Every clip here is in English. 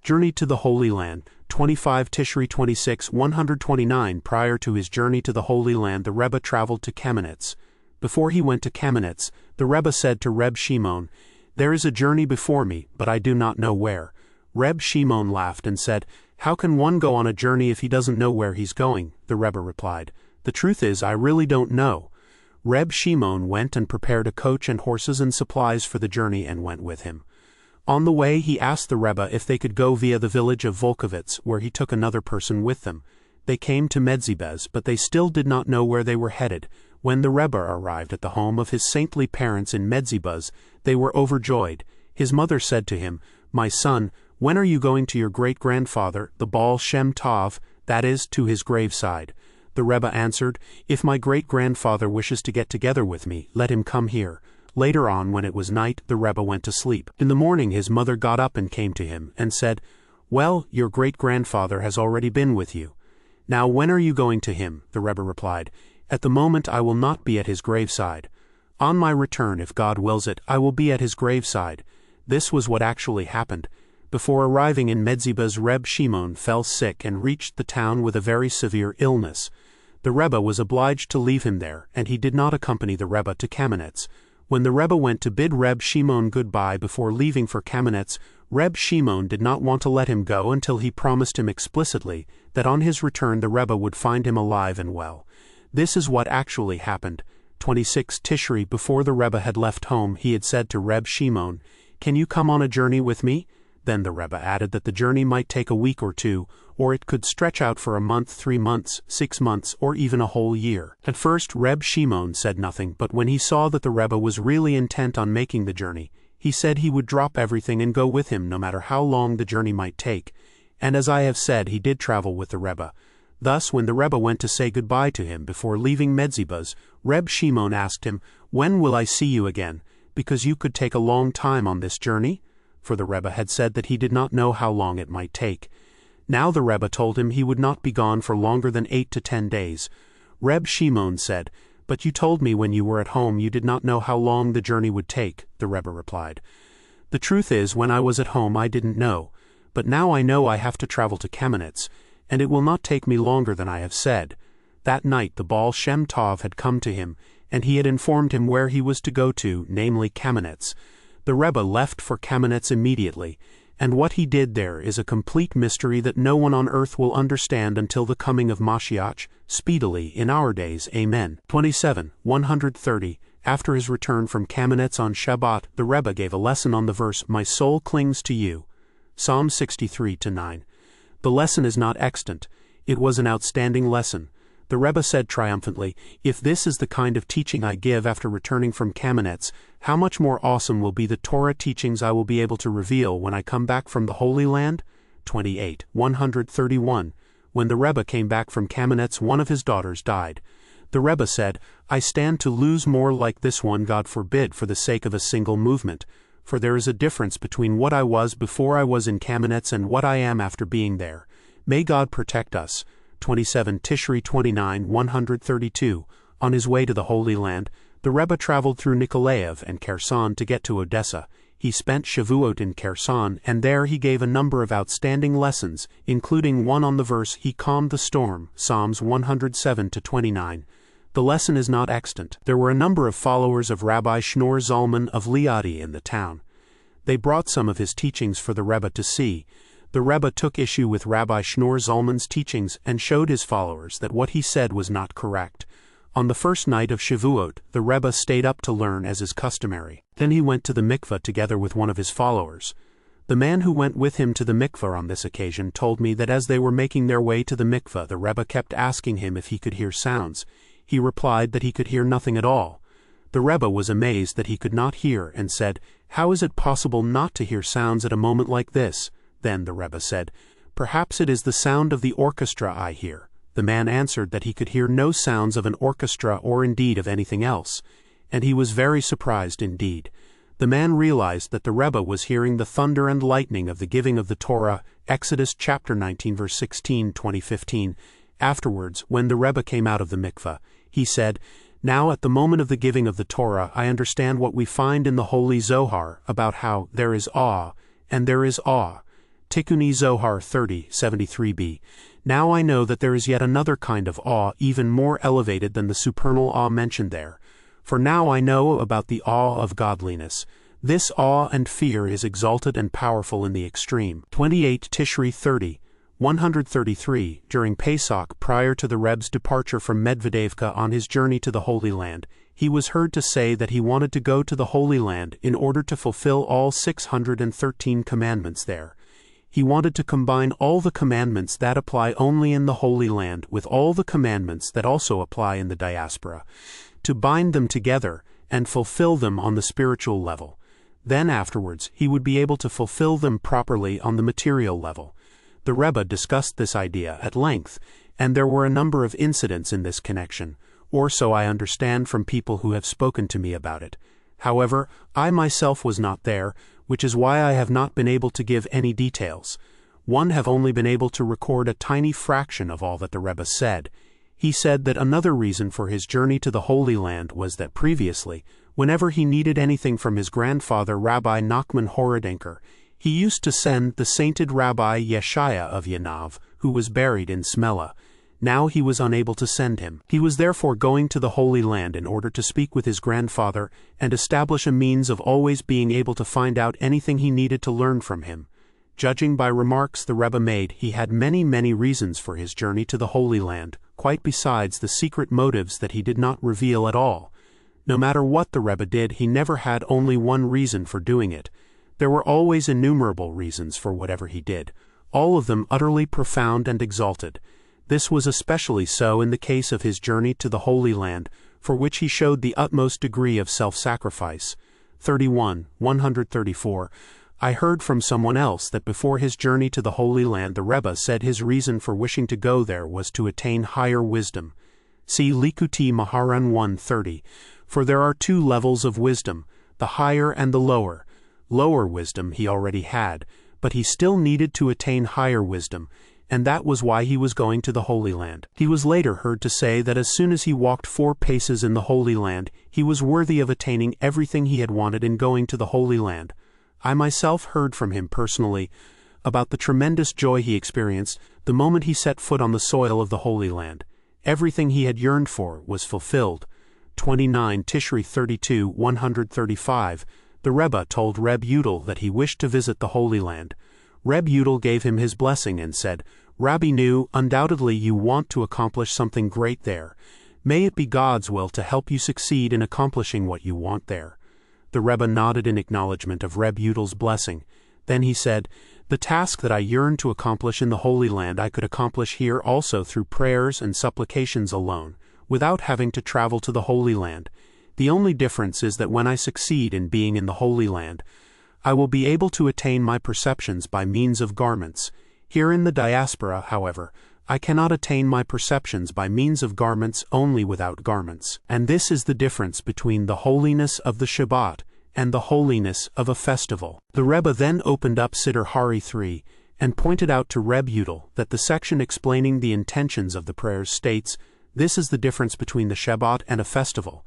Journey to the Holy Land, 25 Tishri 26 129. Prior to his journey to the Holy Land, the Rebbe traveled to Kamenetz. Before he went to Kamenetz, the Rebbe said to Reb Shimon, "There is a journey before me, but I do not know where." Reb Shimon laughed and said, "How can one go on a journey if he doesn't know where he's going?" The Rebbe replied, "The truth is, I really don't know." Reb Shimon went and prepared a coach and horses and supplies for the journey and went with him. On the way he asked the Rebbe if they could go via the village of Volkovitz, where he took another person with them. They came to Medzibez, but they still did not know where they were headed. When the Rebbe arrived at the home of his saintly parents in Medzibez, they were overjoyed. His mother said to him, "My son, when are you going to your great-grandfather, the Baal Shem Tov, that is, to his graveside?" The Rebbe answered, "If my great-grandfather wishes to get together with me, let him come here." Later on, when it was night, the Rebbe went to sleep. In the morning his mother got up and came to him, and said, "Well, your great-grandfather has already been with you. Now when are you going to him?" The Rebbe replied, "At the moment I will not be at his graveside. On my return, if God wills it, I will be at his graveside." This was what actually happened. Before arriving in Medzibez, Reb Shimon fell sick and reached the town with a very severe illness. The Rebbe was obliged to leave him there, and he did not accompany the Rebbe to Kamenetz. When the Rebbe went to bid Reb Shimon goodbye before leaving for Kamenetz, Reb Shimon did not want to let him go until he promised him explicitly that on his return the Rebbe would find him alive and well. This is what actually happened. 26 Tishri, before the Rebbe had left home, he had said to Reb Shimon, "Can you come on a journey with me?" Then the Rebbe added that the journey might take a week or two, or it could stretch out for a month, 3 months, 6 months, or even a whole year. At first Reb Shimon said nothing, but when he saw that the Rebbe was really intent on making the journey, he said he would drop everything and go with him no matter how long the journey might take. And as I have said, he did travel with the Rebbe. Thus, when the Rebbe went to say goodbye to him before leaving Medzibez, Reb Shimon asked him, "When will I see you again? Because you could take a long time on this journey?" For the Rebbe had said that he did not know how long it might take. Now the Rebbe told him he would not be gone for longer than 8 to 10 days. Reb Shimon said, "But you told me when you were at home you did not know how long the journey would take," the Rebbe replied. "The truth is, when I was at home I didn't know, but now I know I have to travel to Kamenetz, and it will not take me longer than I have said." That night the Baal Shem Tov had come to him, and he had informed him where he was to go to, namely Kamenetz. The Rebbe left for Kamenetz immediately, and what he did there is a complete mystery that no one on earth will understand until the coming of Mashiach, speedily, in our days. Amen. 27 130. After his return from Kamenetz on Shabbat, the Rebbe gave a lesson on the verse, "My soul clings to you." Psalm 63-9. The lesson is not extant. It was an outstanding lesson. The Rebbe said triumphantly, "If this is the kind of teaching I give after returning from Kamenetz, how much more awesome will be the Torah teachings I will be able to reveal when I come back from the Holy Land?" 28 131. When the Rebbe came back from Kamenetz, one of his daughters died. The Rebbe said, "I stand to lose more like this one, God forbid, for the sake of a single movement. For there is a difference between what I was before I was in Kamenetz and what I am after being there. May God protect us." 27 Tishri 29 132. On his way to the Holy Land, the Rebbe traveled through Nikolaev and Kherson to get to Odessa. He spent Shavuot in Kherson, and there he gave a number of outstanding lessons, including one on the verse, "He calmed the storm," Psalms 107-29. The lesson is not extant. There were a number of followers of Rabbi Shneur Zalman of Liadi in the town. They brought some of his teachings for the Rebbe to see. The Rebbe took issue with Rabbi Shneur Zalman's teachings and showed his followers that what he said was not correct. On the first night of Shavuot, the Rebbe stayed up to learn as is customary. Then he went to the mikveh together with one of his followers. The man who went with him to the mikveh on this occasion told me that as they were making their way to the mikveh, the Rebbe kept asking him if he could hear sounds. He replied that he could hear nothing at all. The Rebbe was amazed that he could not hear and said, "How is it possible not to hear sounds at a moment like this?" Then the Rebbe said, "Perhaps it is the sound of the orchestra I hear." The man answered that he could hear no sounds of an orchestra or indeed of anything else, and he was very surprised indeed. The man realized that the Rebbe was hearing the thunder and lightning of the giving of the Torah, Exodus chapter 19 verse 16, 2015. Afterwards, when the Rebbe came out of the mikveh, he said, "Now at the moment of the giving of the Torah, I understand what we find in the Holy Zohar about how there is awe, and there is awe. Tikkuni Zohar 30:73b. Now I know that there is yet another kind of awe even more elevated than the supernal awe mentioned there. For now I know about the awe of godliness. This awe and fear is exalted and powerful in the extreme. 28 Tishri 30:133. During Pesach, prior to the Reb's departure from Medvedevka on his journey to the Holy Land, he was heard to say that he wanted to go to the Holy Land in order to fulfill all 613 commandments there. He wanted to combine all the commandments that apply only in the Holy Land with all the commandments that also apply in the diaspora, to bind them together and fulfill them on the spiritual level. Then afterwards he would be able to fulfill them properly on the material level. The Rebbe discussed this idea at length, and there were a number of incidents in this connection, or so I understand from people who have spoken to me about it. However, I myself was not there, which is why I have not been able to give any details. One have only been able to record a tiny fraction of all that the Rebbe said. He said that another reason for his journey to the Holy Land was that previously, whenever he needed anything from his grandfather Rabbi Nachman Horodenker, he used to send the sainted Rabbi Yeshaya of Yanav, who was buried in Smela. Now he was unable to send him. He was therefore going to the Holy Land in order to speak with his grandfather and establish a means of always being able to find out anything he needed to learn from him. Judging by remarks the Rebbe made, he had many reasons for his journey to the Holy Land, quite besides the secret motives that he did not reveal at all. No matter what the Rebbe did, he never had only one reason for doing it. There were always innumerable reasons for whatever he did, all of them utterly profound and exalted. This was especially so in the case of his journey to the Holy Land, for which he showed the utmost degree of self-sacrifice. 31:134. I heard from someone else that before his journey to the Holy Land the Rebbe said his reason for wishing to go there was to attain higher wisdom. See Likuti Maharan 1:30. For there are two levels of wisdom, the higher and the lower. Lower wisdom he already had, but he still needed to attain higher wisdom, and that was why he was going to the Holy Land. He was later heard to say that as soon as he walked 4 paces in the Holy Land, he was worthy of attaining everything he had wanted in going to the Holy Land. I myself heard from him personally about the tremendous joy he experienced the moment he set foot on the soil of the Holy Land. Everything he had yearned for was fulfilled. 29 Tishri 32:135. The Rebbe told Reb Yudel that he wished to visit the Holy Land. Reb Yudel gave him his blessing and said, "Rabbi Nu, undoubtedly you want to accomplish something great there. May it be God's will to help you succeed in accomplishing what you want there." The Rebbe nodded in acknowledgement of Reb Yudel's blessing. Then he said, "The task that I yearn to accomplish in the Holy Land I could accomplish here also through prayers and supplications alone, without having to travel to the Holy Land. The only difference is that when I succeed in being in the Holy Land, I will be able to attain my perceptions by means of garments. Here in the diaspora, however, I cannot attain my perceptions by means of garments only without garments. And this is the difference between the holiness of the Shabbat and the holiness of a festival." The Rebbe then opened up Siddur Hari 3 and pointed out to Reb Yudel that the section explaining the intentions of the prayers states, "This is the difference between the Shabbat and a festival,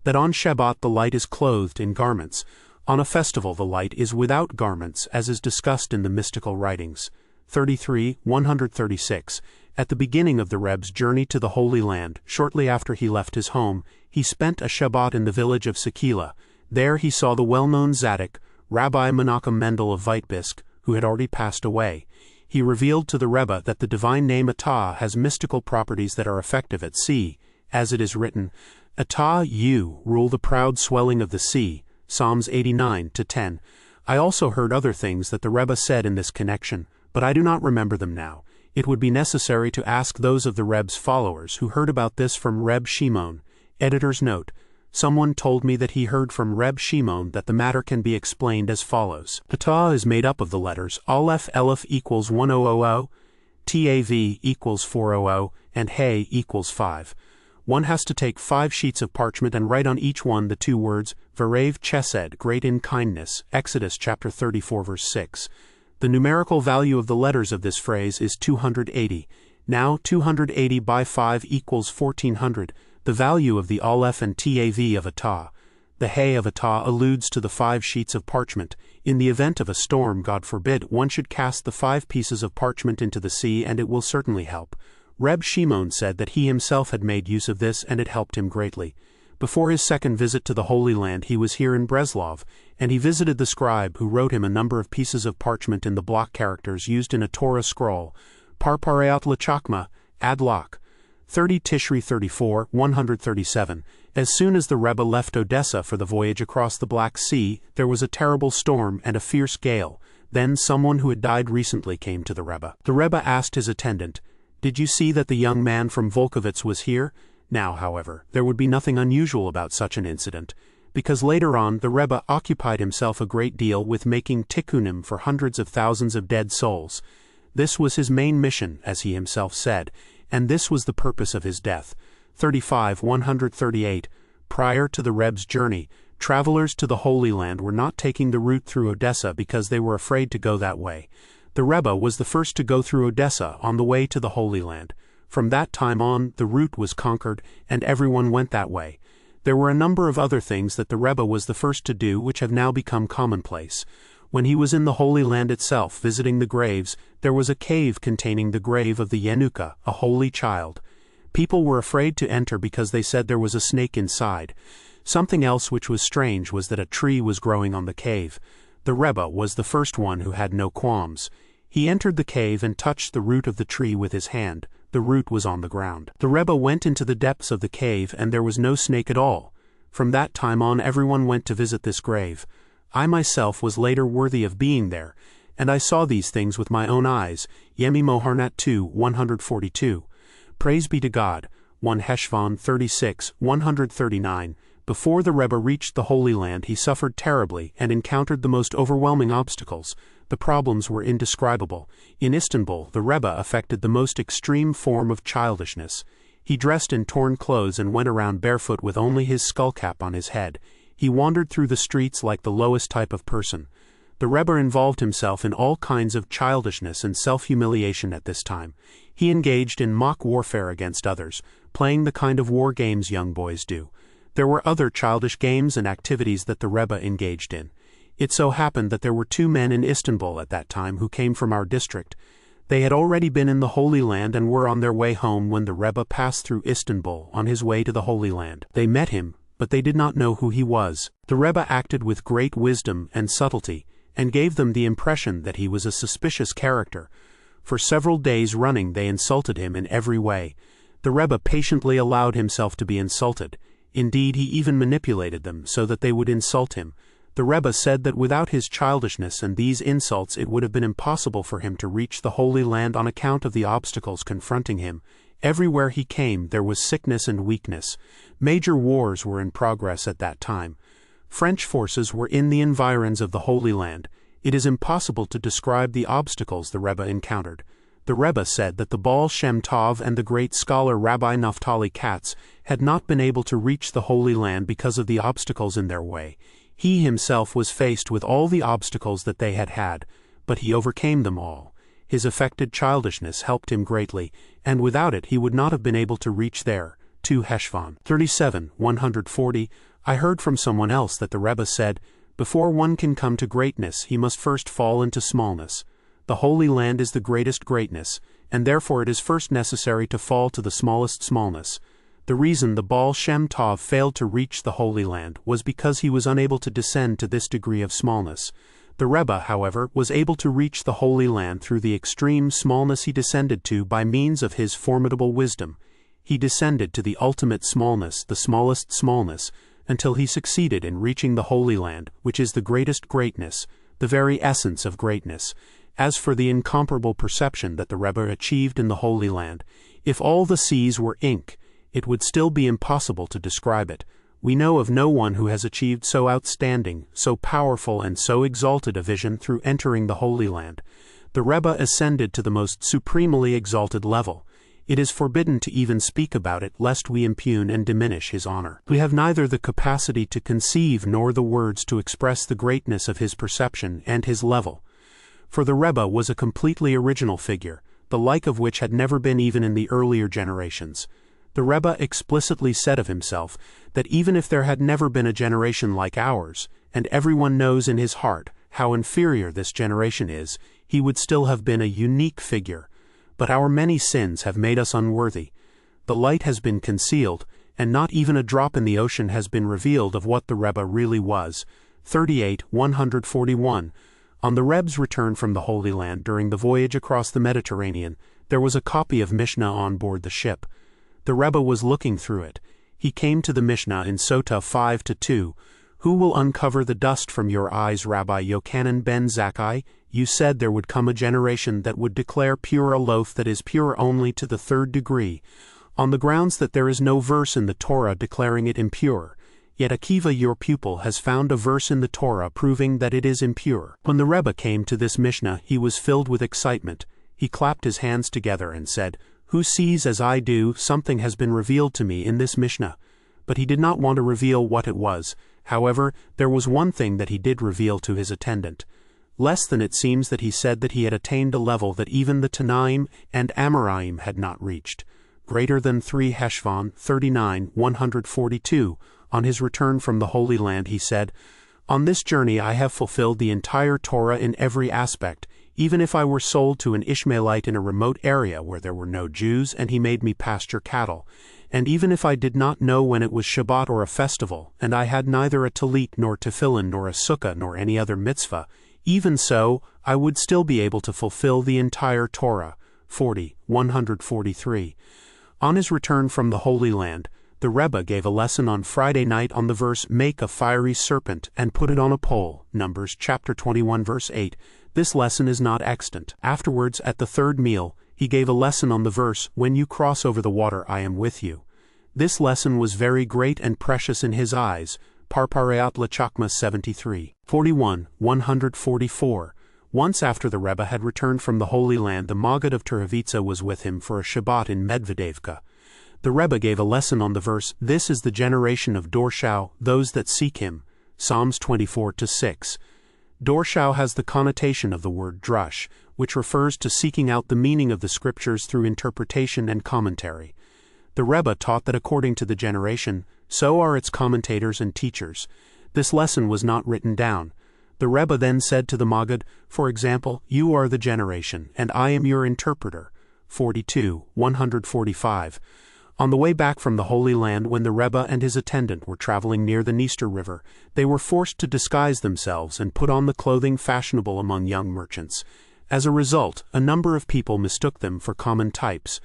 that on Shabbat the light is clothed in garments. On a festival the light is without garments, as is discussed in the mystical writings." 33:136. At the beginning of the Reb's journey to the Holy Land, shortly after he left his home, he spent a Shabbat in the village of Sekila. There he saw the well-known Zadok, Rabbi Menachem Mendel of Vitebsk, who had already passed away. He revealed to the Rebbe that the divine name Atah has mystical properties that are effective at sea, as it is written, "Atah, you rule the proud swelling of the sea." Psalms 89:10. I also heard other things that the Rebbe said in this connection, but I do not remember them now. It would be necessary to ask those of the Reb's followers who heard about this from Reb Shimon. Editor's note: someone told me that he heard from Reb Shimon that the matter can be explained as follows. Atah is made up of the letters Aleph equals 1000, Tav equals 400, and He equals 5. One has to take 5 sheets of parchment and write on each one the 2 words, Varev Chesed, great in kindness, Exodus chapter 34 verse 6. The numerical value of the letters of this phrase is 280. Now 280 by 5 equals 1400, the value of the Aleph and Tav of Atah. The He of Atah alludes to the 5 sheets of parchment. In the event of a storm, God forbid, one should cast the 5 pieces of parchment into the sea and it will certainly help. Reb Shimon said that he himself had made use of this and it helped him greatly. Before his second visit to the Holy Land he was here in Breslov, and he visited the scribe who wrote him a number of pieces of parchment in the block characters used in a Torah scroll, Parpareot Lachakma, Adlach, 30 Tishri 34, 137. As soon as the Rebbe left Odessa for the voyage across the Black Sea, there was a terrible storm and a fierce gale. Then someone who had died recently came to the Rebbe. The Rebbe asked his attendant, "Did you see that the young man from Volkovitz was here?" Now, however, there would be nothing unusual about such an incident, because later on the Rebbe occupied himself a great deal with making tikkunim for hundreds of thousands of dead souls. This was his main mission, as he himself said, and this was the purpose of his death. 35-138. Prior to the Rebbe's journey, travelers to the Holy Land were not taking the route through Odessa because they were afraid to go that way. The Rebbe was the first to go through Odessa on the way to the Holy Land. From that time on, the route was conquered, and everyone went that way. There were a number of other things that the Rebbe was the first to do which have now become commonplace. When he was in the Holy Land itself, visiting the graves, there was a cave containing the grave of the Yenuka, a holy child. People were afraid to enter because they said there was a snake inside. Something else which was strange was that a tree was growing on the cave. The Rebbe was the first one who had no qualms. He entered the cave and touched the root of the tree with his hand. The root was on the ground. The Rebbe went into the depths of the cave and there was no snake at all. From that time on everyone went to visit this grave. I myself was later worthy of being there, and I saw these things with my own eyes. Yemi Moharnat 2, 142. Praise be to God. 1 Heshvan 36, 139. Before the Rebbe reached the Holy Land he suffered terribly and encountered the most overwhelming obstacles. The problems were indescribable. In Istanbul, the Rebbe affected the most extreme form of childishness. He dressed in torn clothes and went around barefoot with only his skullcap on his head. He wandered through the streets like the lowest type of person. The Rebbe involved himself in all kinds of childishness and self-humiliation at this time. He engaged in mock warfare against others, playing the kind of war games young boys do. There were other childish games and activities that the Rebbe engaged in. It so happened that there were 2 men in Istanbul at that time who came from our district. They had already been in the Holy Land and were on their way home when the Rebbe passed through Istanbul on his way to the Holy Land. They met him, but they did not know who he was. The Rebbe acted with great wisdom and subtlety, and gave them the impression that he was a suspicious character. For several days running they insulted him in every way. The Rebbe patiently allowed himself to be insulted. Indeed, he even manipulated them so that they would insult him. The Rebbe said that without his childishness and these insults it would have been impossible for him to reach the Holy Land on account of the obstacles confronting him. Everywhere he came there was sickness and weakness. Major wars were in progress at that time. French forces were in the environs of the Holy Land. It is impossible to describe the obstacles the Rebbe encountered. The Rebbe said that the Baal Shem Tov and the great scholar Rabbi Naftali Katz had not been able to reach the Holy Land because of the obstacles in their way. He himself was faced with all the obstacles that they had, but he overcame them all. His affected childishness helped him greatly, and without it he would not have been able to reach there. 2 Heshvan 37, 140. I heard from someone else that the Rebbe said, "Before one can come to greatness he must first fall into smallness. The Holy Land is the greatest greatness, and therefore it is first necessary to fall to the smallest smallness." The reason the Baal Shem Tov failed to reach the Holy Land was because he was unable to descend to this degree of smallness. The Rebbe, however, was able to reach the Holy Land through the extreme smallness he descended to by means of his formidable wisdom. He descended to the ultimate smallness, the smallest smallness, until he succeeded in reaching the Holy Land, which is the greatest greatness, the very essence of greatness. As for the incomparable perception that the Rebbe achieved in the Holy Land, if all the seas were ink, it would still be impossible to describe it. We know of no one who has achieved so outstanding, so powerful and so exalted a vision through entering the Holy Land. The Rebbe ascended to the most supremely exalted level. It is forbidden to even speak about it lest we impugn and diminish his honor. We have neither the capacity to conceive nor the words to express the greatness of his perception and his level. For the Rebbe was a completely original figure, the like of which had never been even in the earlier generations. The Rebbe explicitly said of himself that even if there had never been a generation like ours, and everyone knows in his heart how inferior this generation is, he would still have been a unique figure. But our many sins have made us unworthy. The light has been concealed, and not even a drop in the ocean has been revealed of what the Rebbe really was. 38-141. On the Rebbe's return from the Holy Land during the voyage across the Mediterranean, there was a copy of Mishnah on board the ship. The Rebbe was looking through it. He came to the Mishnah in Sota 5-2. Who will uncover the dust from your eyes, Rabbi Yochanan ben Zakkai? You said there would come a generation that would declare pure a loaf that is pure only to the third degree, on the grounds that there is no verse in the Torah declaring it impure. Yet Akiva, your pupil, has found a verse in the Torah proving that it is impure. When the Rebbe came to this Mishnah, he was filled with excitement. He clapped his hands together and said, "Who sees as I do, something has been revealed to me in this Mishnah." But he did not want to reveal what it was. However, there was one thing that he did reveal to his attendant. Less than it seems that he said that he had attained a level that even the Tanaim and Amoraim had not reached. Greater than 3 Heshvan 39-142. On his return from the Holy Land he said, "On this journey I have fulfilled the entire Torah in every aspect, even if I were sold to an Ishmaelite in a remote area where there were no Jews and he made me pasture cattle, and even if I did not know when it was Shabbat or a festival, and I had neither a talit nor tefillin nor a sukkah nor any other mitzvah, even so I would still be able to fulfill the entire Torah." 40-143. On his return from the Holy Land, the Rebbe gave a lesson on Friday night on the verse, "Make a fiery serpent and put it on a pole," Numbers chapter 21 verse 8. This lesson is not extant. Afterwards, at the third meal, he gave a lesson on the verse, "When you cross over the water, I am with you." This lesson was very great and precious in his eyes. Parpareat Lachakma 73. 41-144. Once after the Rebbe had returned from the Holy Land, the Maggid of Turavitsa was with him for a Shabbat in Medvedevka. The Rebbe gave a lesson on the verse, "This is the generation of Dorshau, those that seek him." Psalms 24-6. Dorshau has the connotation of the word drush, which refers to seeking out the meaning of the scriptures through interpretation and commentary. The Rebbe taught that according to the generation, so are its commentators and teachers. This lesson was not written down. The Rebbe then said to the Maggid, for example, "You are the generation, and I am your interpreter." 42-145. On the way back from the Holy Land, when the Rebbe and his attendant were traveling near the Dniester River, they were forced to disguise themselves and put on the clothing fashionable among young merchants. As a result, a number of people mistook them for common types.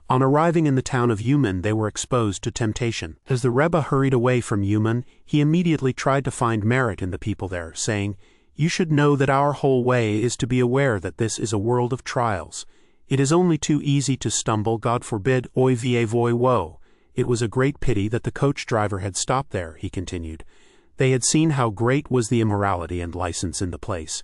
On arriving in the town of Uman, they were exposed to temptation. As the Rebbe hurried away from Uman, he immediately tried to find merit in the people there, saying, "You should know that our whole way is to be aware that this is a world of trials. It is only too easy to stumble, God forbid, oi vie voi woe." It was a great pity that the coach driver had stopped there, he continued. They had seen how great was the immorality and license in the place.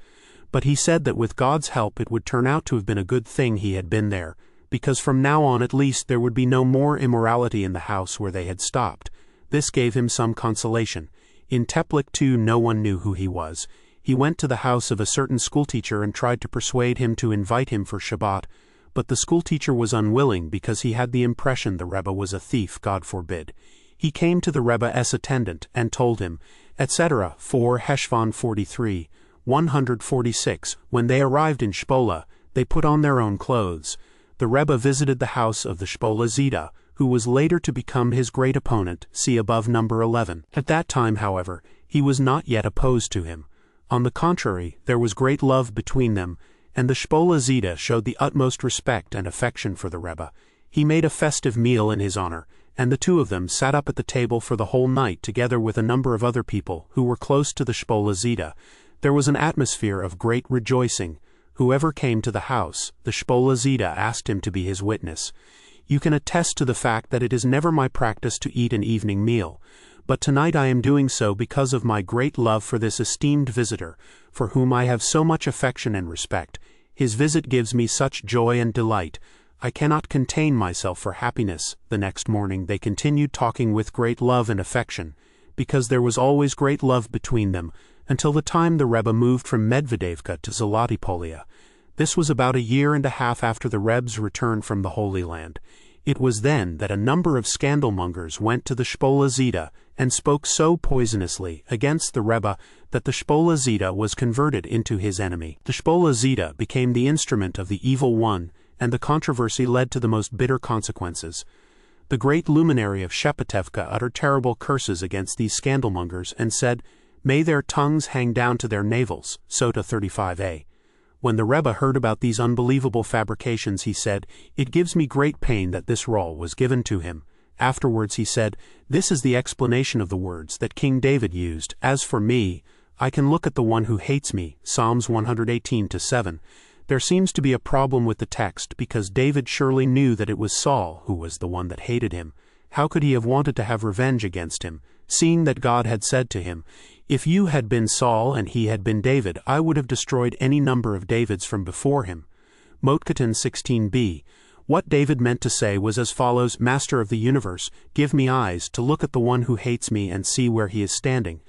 But he said that with God's help it would turn out to have been a good thing he had been there, because from now on at least there would be no more immorality in the house where they had stopped. This gave him some consolation. In Teplik too no one knew who he was. He went to the house of a certain schoolteacher and tried to persuade him to invite him for Shabbat, but the schoolteacher was unwilling because he had the impression the Rebbe was a thief, God forbid. He came to the Rebbe's attendant and told him, etc. 4 Heshvan 43-146. When they arrived in Shpola, they put on their own clothes. The Rebbe visited the house of the Shpola Zida, who was later to become his great opponent, see above number 11. At that time, however, he was not yet opposed to him. On the contrary, there was great love between them, and the Shpola Zida showed the utmost respect and affection for the Rebbe. He made a festive meal in his honor, and the two of them sat up at the table for the whole night together with a number of other people who were close to the Shpola Zida. There was an atmosphere of great rejoicing. Whoever came to the house, the Shpola Zida asked him to be his witness. You can attest to the fact that it is never my practice to eat an evening meal, but tonight I am doing so because of my great love for this esteemed visitor, for whom I have so much affection and respect. His visit gives me such joy and delight. I cannot contain myself for happiness. The next morning they continued talking with great love and affection, because there was always great love between them, until the time the Rebbe moved from Medvedevka to Zlatipolia. This was about a year and a half after the Rebbe's return from the Holy Land. It was then that a number of scandalmongers went to the Shpola Zita and spoke so poisonously against the Rebbe that the Shpola Zita was converted into his enemy. The Shpola Zita became the instrument of the evil one, and the controversy led to the most bitter consequences. The great luminary of Shepetevka uttered terrible curses against these scandalmongers and said, "May their tongues hang down to their navels," Sota 35a. When the Rebbe heard about these unbelievable fabrications, he said, "It gives me great pain that this roll was given to him." Afterwards he said, "This is the explanation of the words that King David used. As for me, I can look at the one who hates me." Psalms 118:7. There seems to be a problem with the text because David surely knew that it was Saul who was the one that hated him. How could he have wanted to have revenge against him, seeing that God had said to him, "If you had been Saul and he had been David, I would have destroyed any number of Davids from before him." Motketon 16b. What David meant to say was as follows: "Master of the universe, give me eyes to look at the one who hates me and see where he is standing.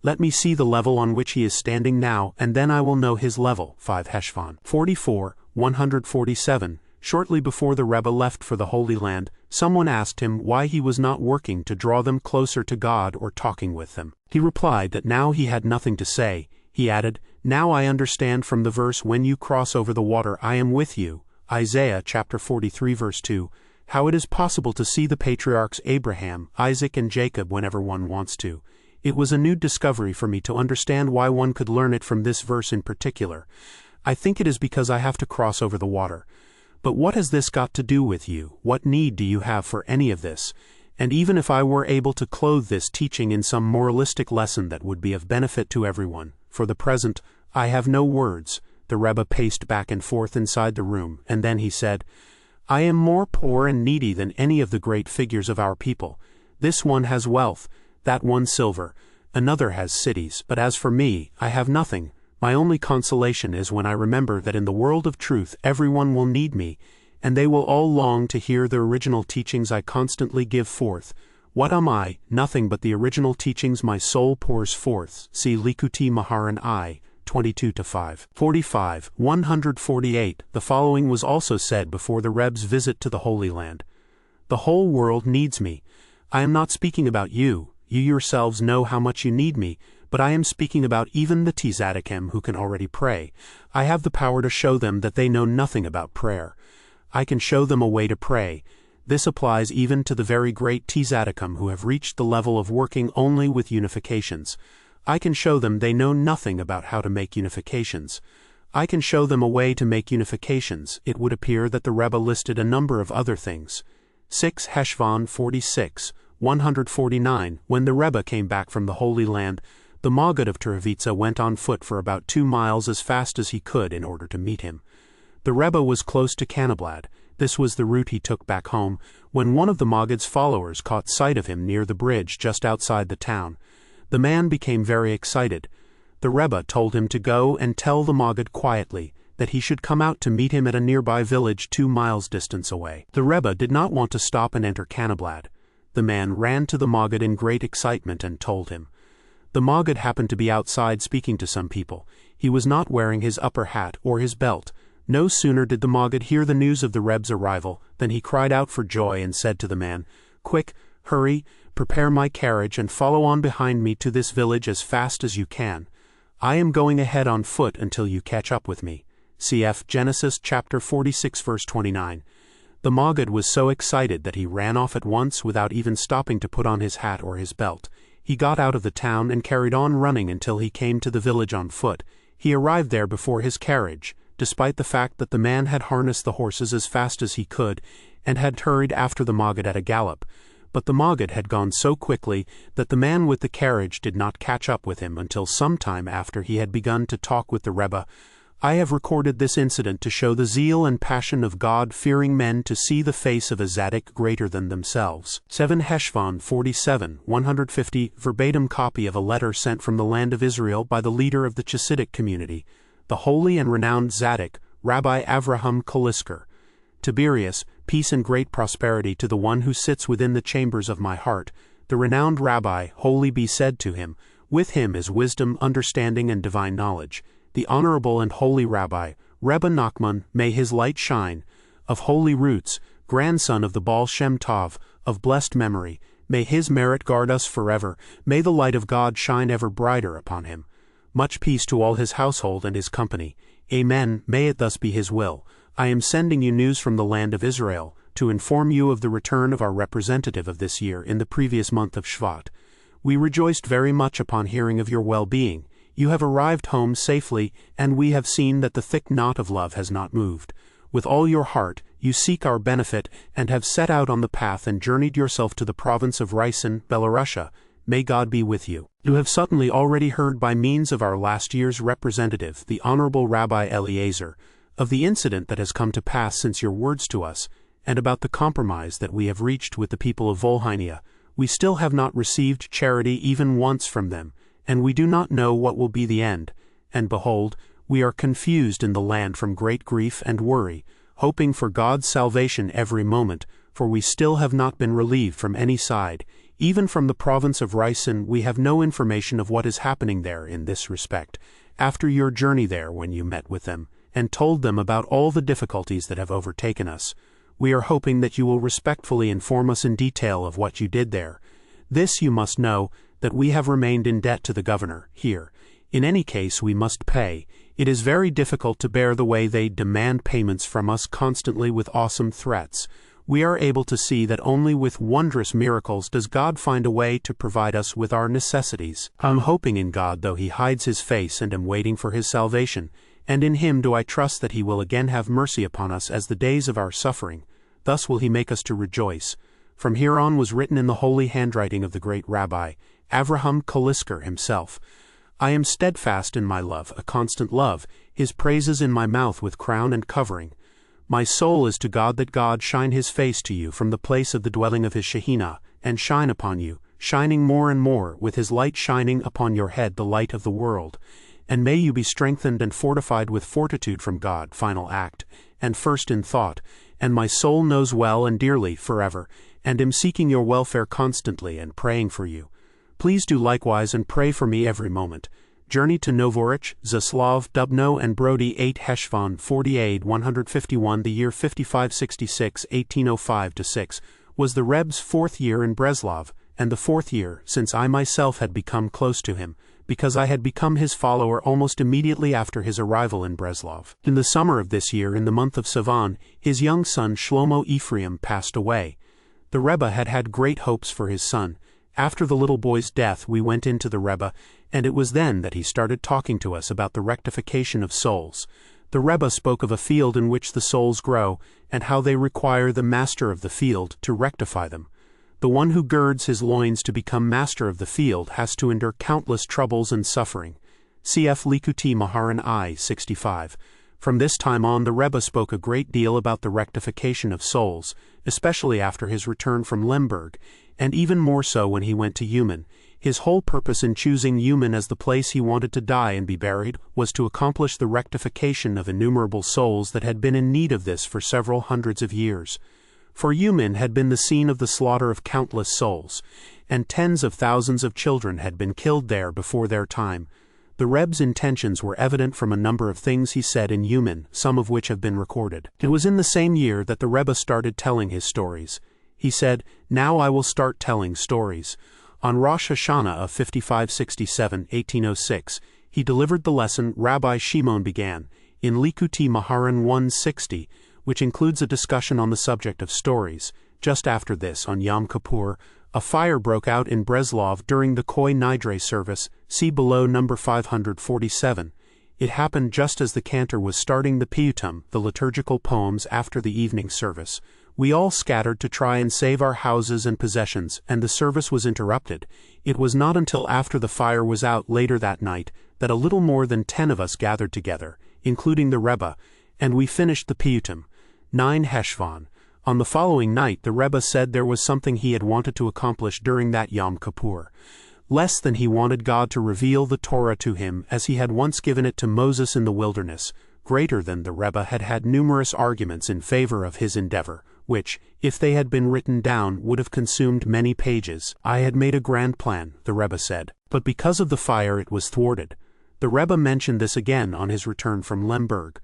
Let me see the level on which he is standing now, and then I will know his level." 5 Heshvan 44, 147. Shortly before the Rebbe left for the Holy Land, someone asked him why he was not working to draw them closer to God or talking with them. He replied that now he had nothing to say. He added, "Now I understand from the verse, 'When you cross over the water, I am with you,' Isaiah chapter 43 verse 2, how it is possible to see the patriarchs Abraham, Isaac, and Jacob whenever one wants to. It was a new discovery for me to understand why one could learn it from this verse in particular. I think it is because I have to cross over the water. But what has this got to do with you? What need do you have for any of this? And even if I were able to clothe this teaching in some moralistic lesson that would be of benefit to everyone, for the present, I have no words." The Rebbe paced back and forth inside the room, and then he said, "I am more poor and needy than any of the great figures of our people. This one has wealth, that one silver, another has cities, but as for me, I have nothing. My only consolation is when I remember that in the world of truth everyone will need me, and they will all long to hear the original teachings I constantly give forth. What am I? Nothing but the original teachings my soul pours forth." See Likuti Maharan I, 22-5. 45, 148. The following was also said before the Rebbe's visit to the Holy Land. "The whole world needs me. I am not speaking about you. You yourselves know how much you need me, but I am speaking about even the Tzaddikim who can already pray. I have the power to show them that they know nothing about prayer. I can show them a way to pray. This applies even to the very great Tzaddikim who have reached the level of working only with unifications. I can show them they know nothing about how to make unifications. I can show them a way to make unifications." It would appear that the Rebbe listed a number of other things. 6 Heshvan 46, 149. When the Rebbe came back from the Holy Land, the Maggid of Turovitsa went on foot for about 2 miles as fast as he could in order to meet him. The Rebbe was close to Kannablad. This was the route he took back home, when one of the Maggid's followers caught sight of him near the bridge just outside the town. The man became very excited. The Rebbe told him to go and tell the Maggid quietly that he should come out to meet him at a nearby village 2 miles distance away. The Rebbe did not want to stop and enter Kannablad. The man ran to the Maggid in great excitement and told him. The Maggid happened to be outside speaking to some people. He was not wearing his upper hat or his belt. No sooner did the Maggid hear the news of the Rebbe's arrival than he cried out for joy and said to the man, "Quick, hurry, prepare my carriage and follow on behind me to this village as fast as you can. I am going ahead on foot until you catch up with me." Cf. Genesis chapter 46 verse 29. The Maggid was so excited that he ran off at once without even stopping to put on his hat or his belt. He got out of the town and carried on running until he came to the village on foot. He arrived there before his carriage, despite the fact that the man had harnessed the horses as fast as he could and had hurried after the Maggid at a gallop. But the Maggid had gone so quickly that the man with the carriage did not catch up with him until some time after he had begun to talk with the Rebbe. I have recorded this incident to show the zeal and passion of God-fearing men to see the face of a tzaddik greater than themselves. 7 Heshvan 47, 150. Verbatim copy of a letter sent from the land of Israel by the leader of the Chassidic community, the holy and renowned tzaddik, Rabbi Avraham Kolisker. Tiberius, peace and great prosperity to the one who sits within the chambers of my heart. The renowned Rabbi, holy be said to him, with him is wisdom, understanding, and divine knowledge. The honorable and holy Rabbi, Rabbi Nachman, may his light shine, of holy roots, grandson of the Baal Shem Tov, of blessed memory. May his merit guard us forever. May the light of God shine ever brighter upon him. Much peace to all his household and his company. Amen. May it thus be his will. I am sending you news from the land of Israel, to inform you of the return of our representative of this year in the previous month of Shvat. We rejoiced very much upon hearing of your well-being. You have arrived home safely, and we have seen that the thick knot of love has not moved. With all your heart, you seek our benefit, and have set out on the path and journeyed yourself to the province of Ryazan, Belorussia. May God be with you. You have suddenly already heard by means of our last year's representative, the Honorable Rabbi Eliezer, of the incident that has come to pass since your words to us, and about the compromise that we have reached with the people of Volhynia. We still have not received charity even once from them, and we do not know what will be the end. And behold, we are confused in the land from great grief and worry, hoping for God's salvation every moment, for we still have not been relieved from any side. Even from the province of Ryazan we have no information of what is happening there in this respect. After your journey there, when you met with them, and told them about all the difficulties that have overtaken us, we are hoping that you will respectfully inform us in detail of what you did there. This you must know, that we have remained in debt to the governor, here. In any case we must pay. It is very difficult to bear the way they demand payments from us constantly with awesome threats. We are able to see that only with wondrous miracles does God find a way to provide us with our necessities. I'm hoping in God, though he hides his face, and am waiting for his salvation. And in him do I trust that he will again have mercy upon us as the days of our suffering. Thus will he make us to rejoice. From here on was written in the holy handwriting of the great Rabbi, Avraham Kalisker himself. I am steadfast in my love, a constant love, his praises in my mouth with crown and covering. My soul is to God, that God shine his face to you from the place of the dwelling of his Shekinah, and shine upon you, shining more and more, with his light shining upon your head, the light of the world. And may you be strengthened and fortified with fortitude from God, final act, and first in thought. And my soul knows well and dearly forever, and am seeking your welfare constantly and praying for you. Please do likewise and pray for me every moment. Journey to Novorich, Zaslav, Dubno, and Brody 8 Heshvan 48 151. The year 5566 1805-6 was the Reb's 4th year in Breslov, and the 4th year since I myself had become close to him, because I had become his follower almost immediately after his arrival in Breslov. In the summer of this year, in the month of Sivan, his young son Shlomo Ephraim passed away. The Rebbe had had great hopes for his son. After the little boy's death we went into the Rebbe, and it was then that he started talking to us about the rectification of souls. The Rebbe spoke of a field in which the souls grow, and how they require the master of the field to rectify them. The one who girds his loins to become master of the field has to endure countless troubles and suffering. Cf. Likuti Maharan I 65. From this time on the Rebbe spoke a great deal about the rectification of souls, especially after his return from Lemberg, and even more so when he went to Uman. His whole purpose in choosing Uman as the place he wanted to die and be buried was to accomplish the rectification of innumerable souls that had been in need of this for several hundreds of years. For Uman had been the scene of the slaughter of countless souls, and tens of thousands of children had been killed there before their time. The Reb's intentions were evident from a number of things he said in Uman, some of which have been recorded. It was in the same year that the Rebbe started telling his stories. He said, "Now I will start telling stories." On Rosh Hashanah of 5567 1806, he delivered the lesson Rabbi Shimon began, in Likuti Maharan 160, which includes a discussion on the subject of stories. Just after this, on Yom Kippur, a fire broke out in Breslov during the Koi Nidre service, see below number 547. It happened just as the cantor was starting the piyutim, the liturgical poems, after the evening service. We all scattered to try and save our houses and possessions, and the service was interrupted. It was not until after the fire was out later that night that a little more than 10 of us gathered together, including the Rebbe, and we finished the piyutim. 9 Heshvan. On the following night the Rebbe said there was something he had wanted to accomplish during that Yom Kippur. Less than he wanted God to reveal the Torah to him as he had once given it to Moses in the wilderness. Greater than the Rebbe had had numerous arguments in favor of his endeavor, which, if they had been written down, would have consumed many pages. I had made a grand plan, the Rebbe said, but because of the fire it was thwarted. The Rebbe mentioned this again on his return from Lemberg.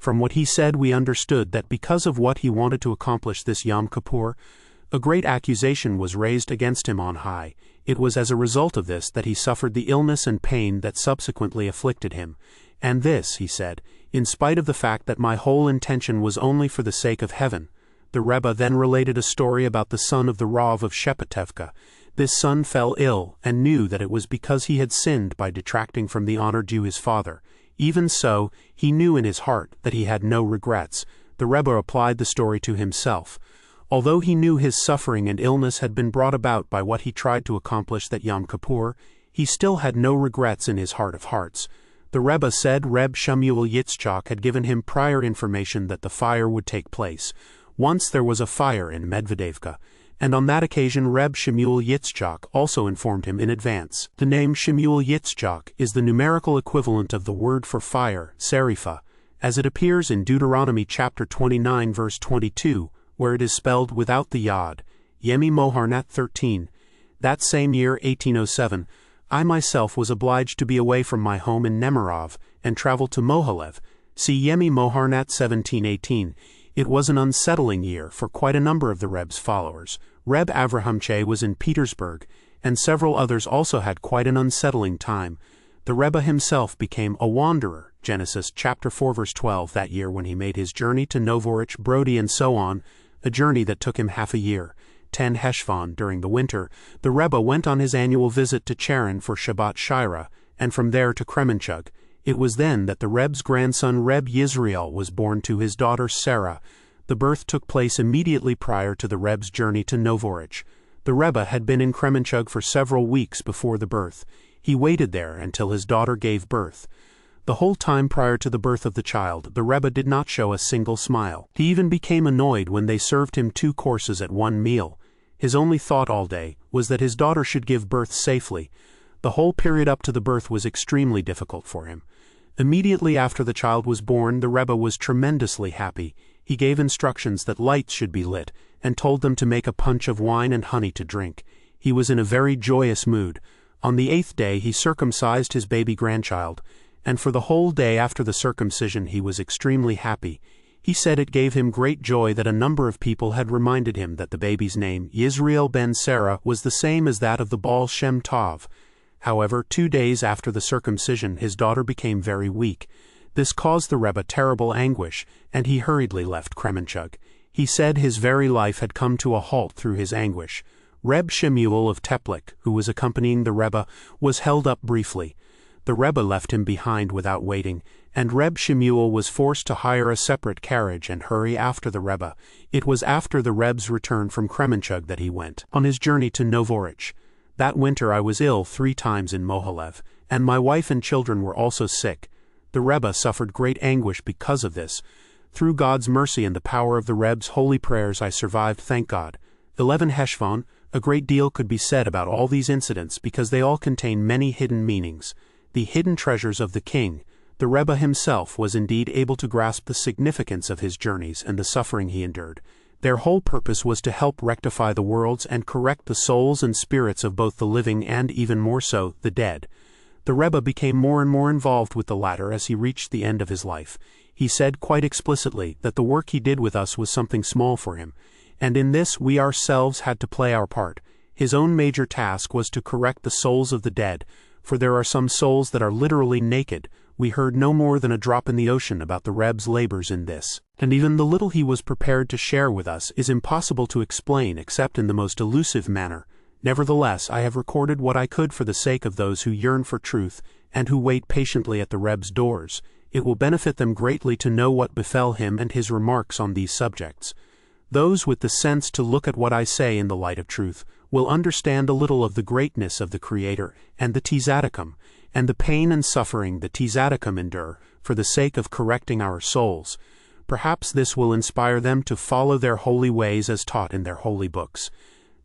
From what he said we understood that because of what he wanted to accomplish this Yom Kippur, a great accusation was raised against him on high. It was as a result of this that he suffered the illness and pain that subsequently afflicted him. And this, he said, in spite of the fact that my whole intention was only for the sake of heaven. The Rebbe then related a story about the son of the Rav of Shepetevka. This son fell ill and knew that it was because he had sinned by detracting from the honor due his father. Even so, he knew in his heart that he had no regrets. The Rebbe applied the story to himself. Although he knew his suffering and illness had been brought about by what he tried to accomplish that Yom Kippur, he still had no regrets in his heart of hearts. The Rebbe said Reb Shemuel Yitzchak had given him prior information that the fire would take place. Once there was a fire in Medvedevka, and on that occasion Reb Shemuel Yitzchak also informed him in advance. The name Shemuel Yitzchak is the numerical equivalent of the word for fire, serifa, as it appears in Deuteronomy chapter 29 verse 22, where it is spelled without the yod, Yemi Moharnat 13. That same year, 1807, I myself was obliged to be away from my home in Nemirov and travel to Mohalev. See Yemi Moharnat 1718. It was an unsettling year for quite a number of the Reb's followers. Reb Avrahamche was in Petersburg, and several others also had quite an unsettling time. The Rebbe himself became a wanderer, Genesis chapter 4 verse 12, that year when he made his journey to Novorich, Brody and so on, a journey that took him half a year. 10 Heshvan during the winter, the Rebbe went on his annual visit to Cheren for Shabbat Shira, and from there to Kremenchug. It was then that the Reb's grandson Reb Yisrael was born to his daughter Sarah. The birth took place immediately prior to the Reb's journey to Novorich. The Rebbe had been in Kremenchug for several weeks before the birth. He waited there until his daughter gave birth. The whole time prior to the birth of the child, the Rebbe did not show a single smile. He even became annoyed when they served him 2 courses at one meal. His only thought all day was that his daughter should give birth safely. The whole period up to the birth was extremely difficult for him. Immediately after the child was born, the Rebbe was tremendously happy. He gave instructions that lights should be lit, and told them to make a punch of wine and honey to drink. He was in a very joyous mood. On the 8th day he circumcised his baby grandchild, and for the whole day after the circumcision he was extremely happy. He said it gave him great joy that a number of people had reminded him that the baby's name, Yisrael ben Sarah, was the same as that of the Baal Shem Tov. However, 2 days after the circumcision his daughter became very weak. This caused the Rebbe terrible anguish, and he hurriedly left Kremenchug. He said his very life had come to a halt through his anguish. Reb Shemuel of Teplik, who was accompanying the Rebbe, was held up briefly. The Rebbe left him behind without waiting, and Reb Shemuel was forced to hire a separate carriage and hurry after the Rebbe. It was after the Rebbe's return from Kremenchug that he went on his journey to Novorich. That winter I was ill 3 times in Mohalev, and my wife and children were also sick. The Rebbe suffered great anguish because of this. Through God's mercy and the power of the Rebbe's holy prayers I survived, thank God. 11 Heshvan. A great deal could be said about all these incidents because they all contain many hidden meanings. The hidden treasures of the king. The Rebbe himself was indeed able to grasp the significance of his journeys and the suffering he endured. Their whole purpose was to help rectify the worlds and correct the souls and spirits of both the living and, even more so, the dead. The Rebbe became more and more involved with the latter as he reached the end of his life. He said quite explicitly that the work he did with us was something small for him, and in this we ourselves had to play our part. His own major task was to correct the souls of the dead, for there are some souls that are literally naked. We heard no more than a drop in the ocean about the Reb's labors in this, and even the little he was prepared to share with us is impossible to explain except in the most elusive manner. Nevertheless, I have recorded what I could for the sake of those who yearn for truth and who wait patiently at the Reb's doors. It will benefit them greatly to know what befell him and his remarks on these subjects. Those with the sense to look at what I say in the light of truth will understand a little of the greatness of the Creator and the Tzaddikim, and the pain and suffering the Tzaddikim endure for the sake of correcting our souls. Perhaps this will inspire them to follow their holy ways as taught in their holy books.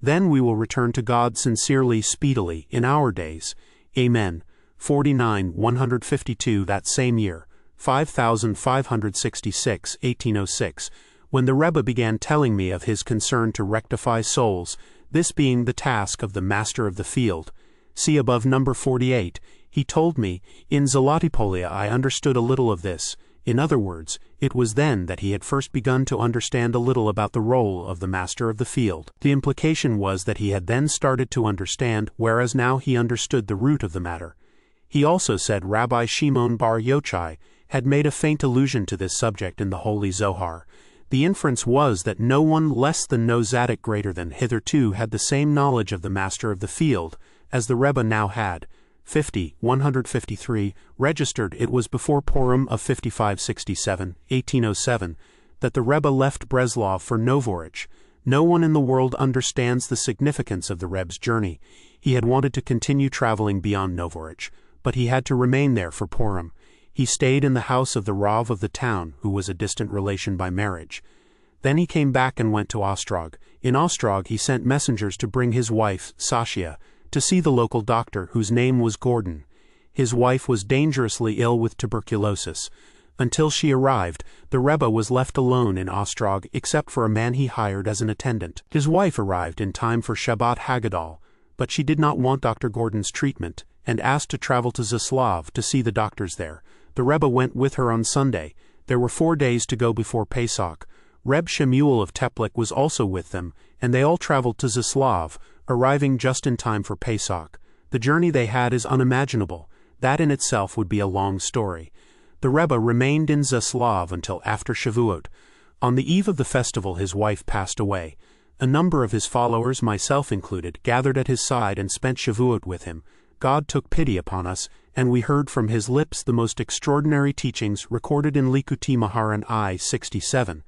Then we will return to God sincerely, speedily, in our days. Amen. 49, 152 that same year, 5566, 1806, when the Rebbe began telling me of his concern to rectify souls, this being the task of the master of the field. See above number 48, he told me, in Zalatipolia I understood a little of this. In other words, it was then that he had first begun to understand a little about the role of the master of the field. The implication was that he had then started to understand, whereas now he understood the root of the matter. He also said Rabbi Shimon bar Yochai had made a faint allusion to this subject in the Holy Zohar. The inference was that no one less than no Zadok greater than hitherto had the same knowledge of the master of the field as the Rebbe now had. 153, registered it was before Purim of 5567, 1807, that the Rebbe left Breslov for Novoroch. No one in the world understands the significance of the Rebbe's journey. He had wanted to continue traveling beyond Novoroch, but he had to remain there for Purim. He stayed in the house of the Rav of the town, who was a distant relation by marriage. Then he came back and went to Ostrog. In Ostrog he sent messengers to bring his wife, Sasha, to see the local doctor, whose name was Gordon. His wife was dangerously ill with tuberculosis. Until she arrived, the Rebbe was left alone in Ostrog except for a man he hired as an attendant. His wife arrived in time for Shabbat Haggadol, but she did not want Dr. Gordon's treatment, and asked to travel to Breslov to see the doctors there. The Rebbe went with her on Sunday. There were 4 days to go before Pesach. Reb Shemuel of Teplik was also with them, and they all traveled to Breslov, arriving just in time for Pesach. The journey they had is unimaginable. That in itself would be a long story. The Rebbe remained in Breslov until after Shavuot. On the eve of the festival his wife passed away. A number of his followers, myself included, gathered at his side and spent Shavuot with him. God took pity upon us, and we heard from his lips the most extraordinary teachings recorded in Likutei Moharan I 67,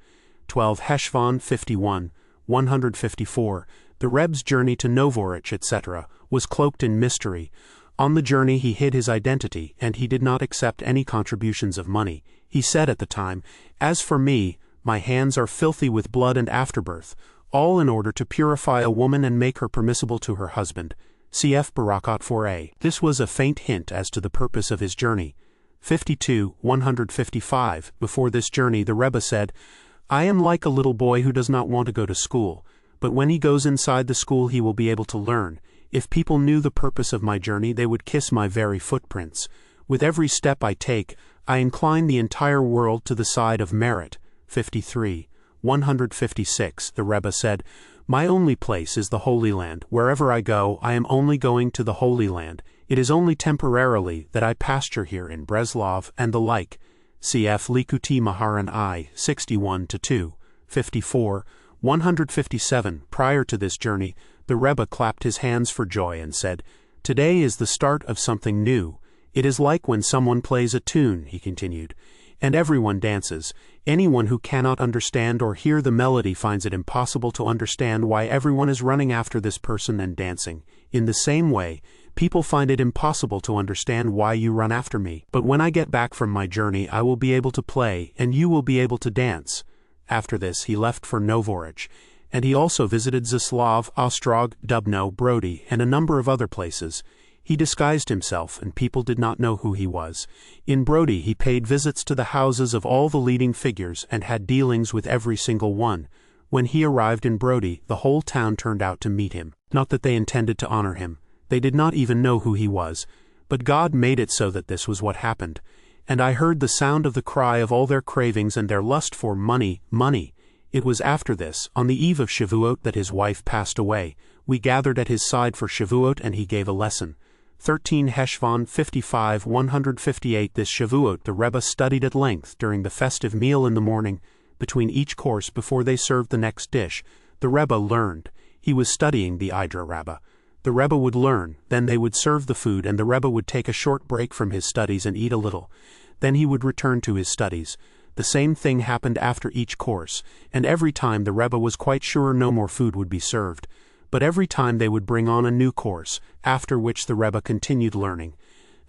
12 Heshvan 51, 154. The Rebbe's journey to Novoroch, etc., was cloaked in mystery. On the journey he hid his identity, and he did not accept any contributions of money. He said at the time, "As for me, my hands are filthy with blood and afterbirth, all in order to purify a woman and make her permissible to her husband." Cf. Barakat 4a. This was a faint hint as to the purpose of his journey. 52, 155. Before this journey the Rebbe said, "I am like a little boy who does not want to go to school. But when he goes inside the school he will be able to learn. If people knew the purpose of my journey they would kiss my very footprints. With every step I take, I incline the entire world to the side of merit." 53, 156. The Rebbe said, "My only place is the Holy Land. Wherever I go, I am only going to the Holy Land. It is only temporarily that I pasture here in Breslov and the like." Cf. Likutei Moharan I 61-2, 54, 157. Prior to this journey, the Rebbe clapped his hands for joy and said, "Today is the start of something new. It is like when someone plays a tune," he continued, "and everyone dances. Anyone who cannot understand or hear the melody finds it impossible to understand why everyone is running after this person and dancing. In the same way, people find it impossible to understand why you run after me. But when I get back from my journey I will be able to play, and you will be able to dance." After this he left for Novoroch, and he also visited Breslov, Ostrog, Dubno, Brody, and a number of other places. He disguised himself, and people did not know who he was. In Brody he paid visits to the houses of all the leading figures and had dealings with every single one. When he arrived in Brody, the whole town turned out to meet him. Not that they intended to honor him. They did not even know who he was. But God made it so that this was what happened. And I heard the sound of the cry of all their cravings and their lust for money, money. It was after this, on the eve of Shavuot, that his wife passed away. We gathered at his side for Shavuot, and he gave a lesson. 13 Heshvan 55, 158. This Shavuot the Rebbe studied at length during the festive meal in the morning. Between each course, before they served the next dish, the Rebbe learned. He was studying the Idra Rabbah. The Rebbe would learn, then they would serve the food, and the Rebbe would take a short break from his studies and eat a little. Then he would return to his studies. The same thing happened after each course, and every time the Rebbe was quite sure no more food would be served. But every time they would bring on a new course, after which the Rebbe continued learning.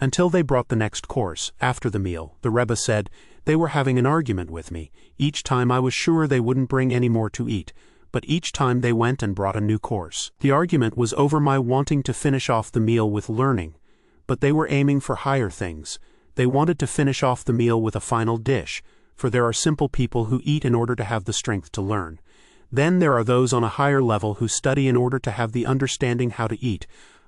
Until they brought the next course. After the meal, the Rebbe said, "They were having an argument with me. Each time I was sure they wouldn't bring any more to eat. But each time they went and brought a new course. The argument was over my wanting to finish off the meal with learning. But they were aiming for higher things. They wanted to finish off the meal with a final dish, for there are simple people who eat in order to have the strength to learn. Then there are those on a higher level who study in order to have the understanding how to eat.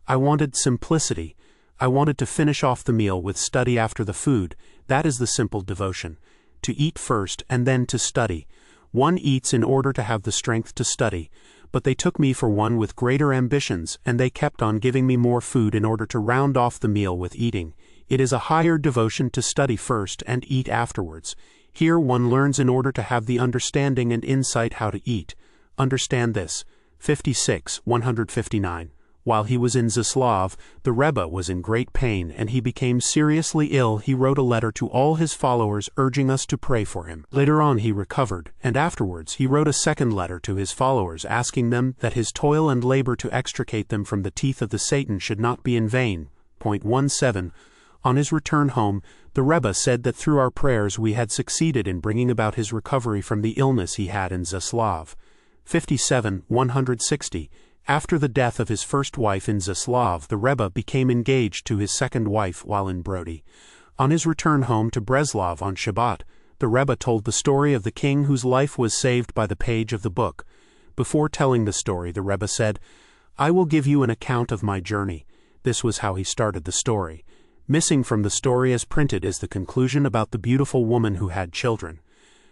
I wanted simplicity. I wanted to finish off the meal with study after the food. That is the simple devotion. to eat first and then to study. One eats in order to have the strength to study. But they took me for one with greater ambitions, and they kept on giving me more food in order to round off the meal with eating. It is a higher devotion to study first and eat afterwards. Here one learns in order to have the understanding and insight how to eat. Understand this. 56, 159. While he was in Breslov, the Rebbe was in great pain and he became seriously ill. He wrote a letter to all his followers urging us to pray for him. Later on he recovered, and afterwards he wrote a second letter to his followers asking them that his toil and labor to extricate them from the teeth of the Satan should not be in vain. 17. On his return home, the Rebbe said that through our prayers we had succeeded in bringing about his recovery from the illness he had in Breslov. 57, 160. After the death of his first wife in Breslov, the Rebbe became engaged to his second wife while in Brody. On his return home to Breslov on Shabbat, the Rebbe told the story of the king whose life was saved by the page of the book. Before telling the story, the Rebbe said, "I will give you an account of my journey." This was how he started the story. Missing from the story as printed is the conclusion about the beautiful woman who had children.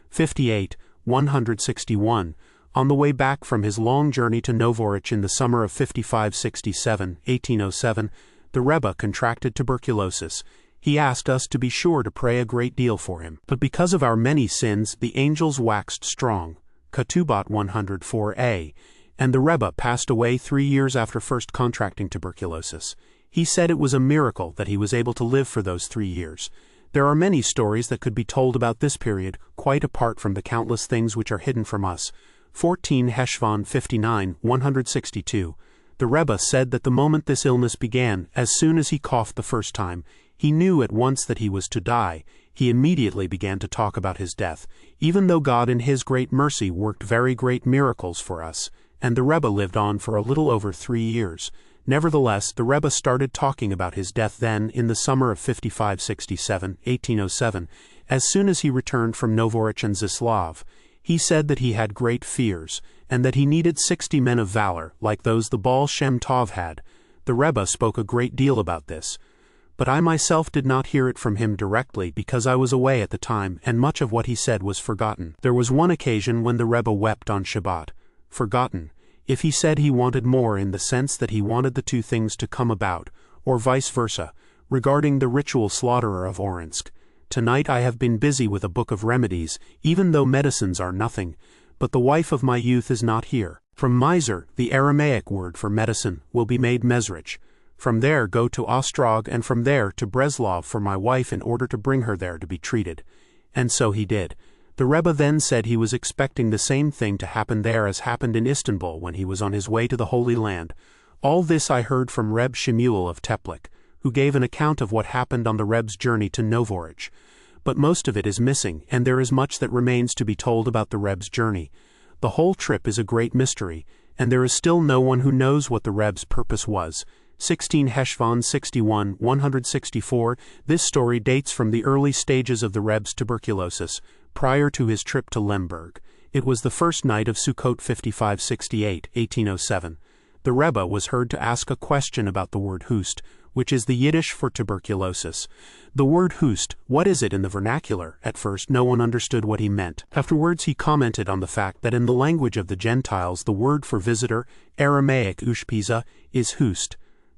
58, 161. On the way back from his long journey to Novorich in the summer of 5567, 1807, the Rebbe contracted tuberculosis. He asked us to be sure to pray a great deal for him. But because of our many sins, the angels waxed strong. Ketubot 104a. And the Rebbe passed away 3 years after first contracting tuberculosis. He said it was a miracle that he was able to live for those 3 years. There are many stories that could be told about this period, quite apart from the countless things which are hidden from us. 14 Heshvan 59, 162. The Rebbe said that the moment this illness began, as soon as he coughed the first time, he knew at once that he was to die. He immediately began to talk about his death, even though God in his great mercy worked very great miracles for us, and the Rebbe lived on for a little over 3 years. Nevertheless, the Rebbe started talking about his death then in the summer of 5567, 1807, as soon as he returned from Novorich and Breslov. He said that he had great fears, and that he needed 60 men of valor, like those the Baal Shem Tov had. The Rebbe spoke a great deal about this. But I myself did not hear it from him directly because I was away at the time, and much of what he said was forgotten. There was one occasion when the Rebbe wept on Shabbat. Forgotten. If he said he wanted more in the sense that he wanted the two things to come about, or vice versa, regarding the ritual slaughterer of Orensk. Tonight I have been busy with a book of remedies, even though medicines are nothing, but the wife of my youth is not here. From miser, the Aramaic word for medicine, will be made mezrich. From there go to Ostrog, and from there to Breslov for my wife in order to bring her there to be treated. And so he did. The Rebbe then said he was expecting the same thing to happen there as happened in Istanbul when he was on his way to the Holy Land. All this I heard from Reb Shemuel of Teplik, who gave an account of what happened on the Reb's journey to Novorich. But most of it is missing, and there is much that remains to be told about the Reb's journey. The whole trip is a great mystery, and there is still no one who knows what the Reb's purpose was. 16 Heshvan 61, 164. This story dates from the early stages of the Reb's tuberculosis, prior to his trip to Lemberg. It was the first night of Sukkot 5568, 1807. The Rebbe was heard to ask a question about the word hust, which is the Yiddish for tuberculosis. The word hust, what is it in the vernacular? At first no one understood what he meant. Afterwards he commented on the fact that in the language of the Gentiles the word for visitor, Aramaic ushpiza, is hust.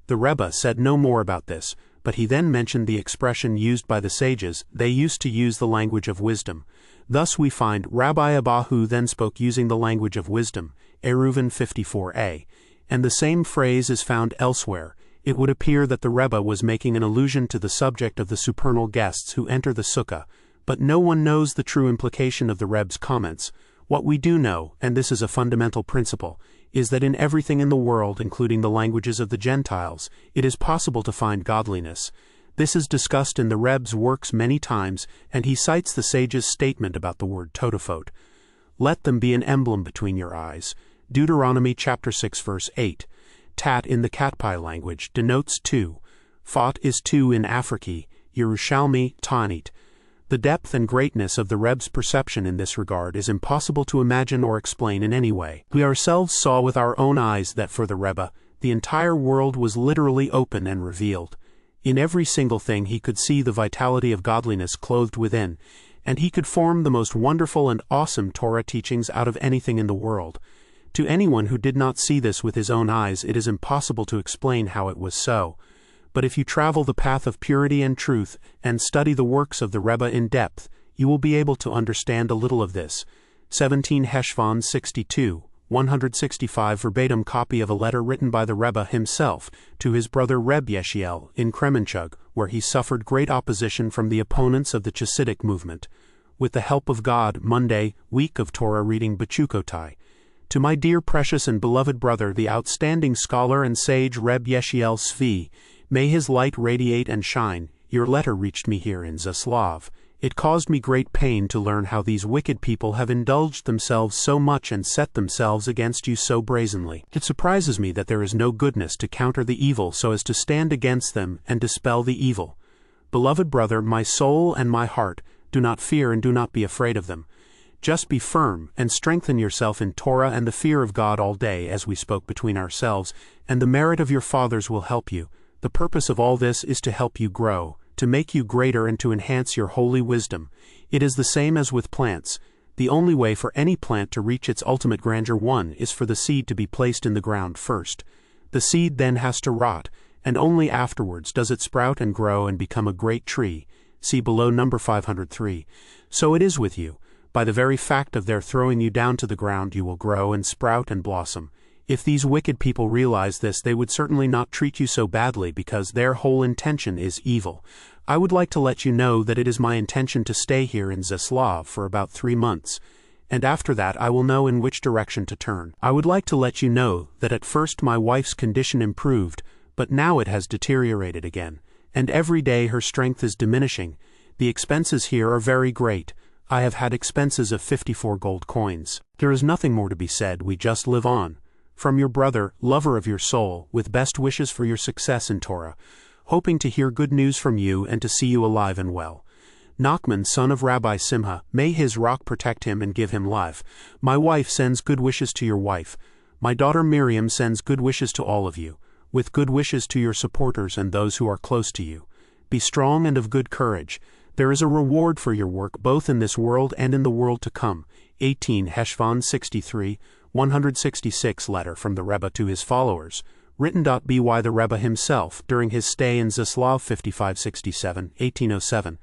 The Rebbe said no more about this, but he then mentioned the expression used by the sages. They used to use the language of wisdom. Thus we find Rabbi Abahu then spoke using the language of wisdom, Eruvin 54a, and the same phrase is found elsewhere. It would appear that the Rebbe was making an allusion to the subject of the supernal guests who enter the sukkah, but no one knows the true implication of the Rebbe's comments. What we do know, and this is a fundamental principle, is that in everything in the world, including the languages of the Gentiles, it is possible to find godliness. This is discussed in the Rebbe's works many times, and he cites the sage's statement about the word totafot. Let them be an emblem between your eyes. Deuteronomy chapter 6 verse 8. Tat in the Katpai language denotes two. Fot is two in Afriki, Yerushalmi, Tanit. The depth and greatness of the Rebbe's perception in this regard is impossible to imagine or explain in any way. We ourselves saw with our own eyes that for the Rebbe, the entire world was literally open and revealed. In every single thing he could see the vitality of godliness clothed within, and he could form the most wonderful and awesome Torah teachings out of anything in the world. To anyone who did not see this with his own eyes, it is impossible to explain how it was so. But if you travel the path of purity and truth, and study the works of the Rebbe in depth, you will be able to understand a little of this. 17 Heshvan 62, 165 verbatim copy of a letter written by the Rebbe himself to his brother Reb Yeshiel in Kremenchug, where he suffered great opposition from the opponents of the Chassidic movement. With the help of God, Monday, week of Torah reading B'Chukotai. To my dear precious and beloved brother, the outstanding scholar and sage Reb Yeshiel Svi, may his light radiate and shine. Your letter reached me here in Breslov. It caused me great pain to learn how these wicked people have indulged themselves so much and set themselves against you so brazenly. It surprises me that there is no goodness to counter the evil so as to stand against them and dispel the evil. Beloved brother, my soul and my heart, do not fear and do not be afraid of them. Just be firm and strengthen yourself in Torah and the fear of God all day, as we spoke between ourselves, and the merit of your fathers will help you. The purpose of all this is to help you grow, to make you greater and to enhance your holy wisdom. It is the same as with plants. The only way for any plant to reach its ultimate grandeur is for the seed to be placed in the ground first. The seed then has to rot, and only afterwards does it sprout and grow and become a great tree. See below number 503. So it is with you. By the very fact of their throwing you down to the ground, you will grow and sprout and blossom. If these wicked people realize this, they would certainly not treat you so badly, because their whole intention is evil. I would like to let you know that it is my intention to stay here in Breslov for about 3 months, and after that I will know in which direction to turn. I would like to let you know that at first my wife's condition improved, but now it has deteriorated again, and every day her strength is diminishing. The expenses here are very great. I have had expenses of 54 gold coins. There is nothing more to be said, we just live on. From your brother, lover of your soul, with best wishes for your success in Torah, hoping to hear good news from you and to see you alive and well. Nachman, son of Rabbi Simcha, may his rock protect him and give him life. My wife sends good wishes to your wife. My daughter Miriam sends good wishes to all of you, with good wishes to your supporters and those who are close to you. Be strong and of good courage. There is a reward for your work both in this world and in the world to come. 18 Heshvan 63, 166 letter from the Rebbe to his followers, written by the Rebbe himself during his stay in Breslov 5567, 1807.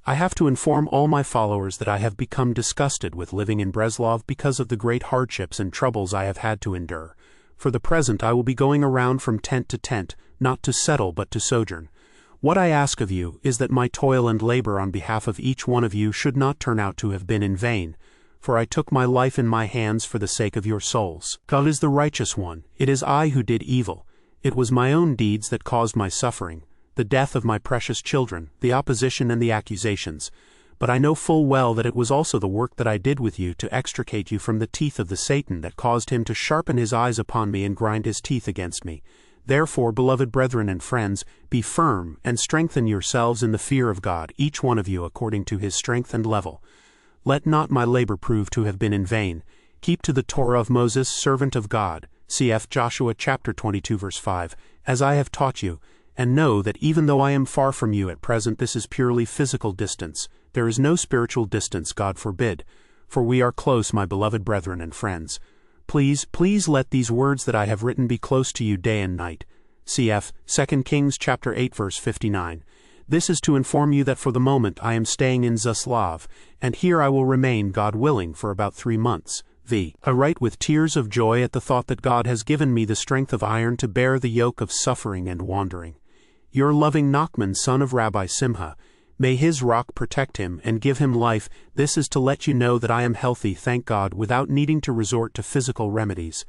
I have to inform all my followers that I have become disgusted with living in Breslov because of the great hardships and troubles I have had to endure. For the present I will be going around from tent to tent, not to settle but to sojourn. What I ask of you is that my toil and labor on behalf of each one of you should not turn out to have been in vain, for I took my life in my hands for the sake of your souls. God is the righteous one. It is I who did evil. It was my own deeds that caused my suffering, the death of my precious children, the opposition and the accusations. But I know full well that it was also the work that I did with you to extricate you from the teeth of the Satan that caused him to sharpen his eyes upon me and grind his teeth against me. Therefore, beloved brethren and friends, be firm and strengthen yourselves in the fear of God, each one of you according to his strength and level. Let not my labor prove to have been in vain. Keep to the Torah of Moses, servant of God, cf. Joshua chapter 22 verse 5, as I have taught you, and know that even though I am far from you at present, this is purely physical distance. There is no spiritual distance, God forbid, for we are close, my beloved brethren and friends. Please let these words that I have written be close to you day and night. Cf. 2 Kings chapter 8 verse 59. This is to inform you that for the moment I am staying in Breslov, and here I will remain, God willing, for about 3 months. I write with tears of joy at the thought that God has given me the strength of iron to bear the yoke of suffering and wandering. Your loving Nachman, son of Rabbi Simcha, may his rock protect him and give him life. This is to let you know that I am healthy, thank God, without needing to resort to physical remedies.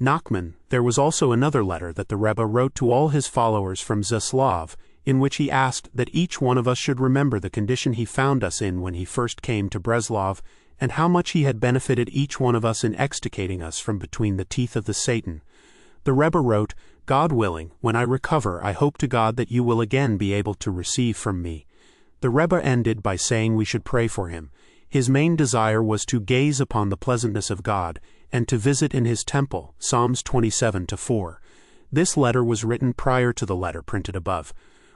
Nachman, there was also another letter that the Rebbe wrote to all his followers from Breslov, in which he asked that each one of us should remember the condition he found us in when he first came to Breslov, and how much he had benefited each one of us in extricating us from between the teeth of the Satan. The Rebbe wrote, God willing, when I recover, I hope to God that you will again be able to receive from me. The Rebbe ended by saying we should pray for him. His main desire was to gaze upon the pleasantness of God, and to visit in his temple, Psalms 27-4. This letter was written prior to the letter printed above.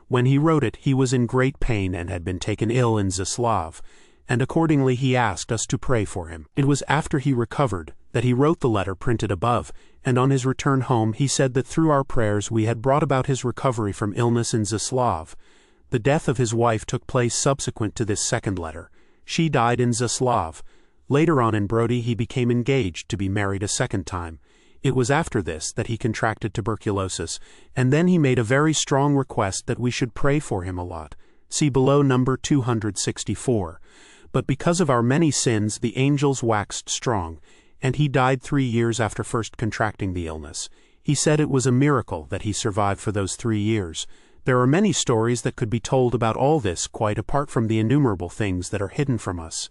When he wrote it, he was in great pain and had been taken ill in Breslov. and accordingly he asked us to pray for him. It was after he recovered that he wrote the letter printed above, and on his return home he said that through our prayers we had brought about his recovery from illness in Breslov. The death of his wife took place subsequent to this second letter. She died in Breslov. Later on in Brody he became engaged to be married a second time. It was after this that he contracted tuberculosis, and then he made a very strong request that we should pray for him a lot. See below number 264. But because of our many sins the angels waxed strong, and he died 3 years after first contracting the illness. He said it was a miracle that he survived for those 3 years. There are many stories that could be told about all this quite apart from the innumerable things that are hidden from us.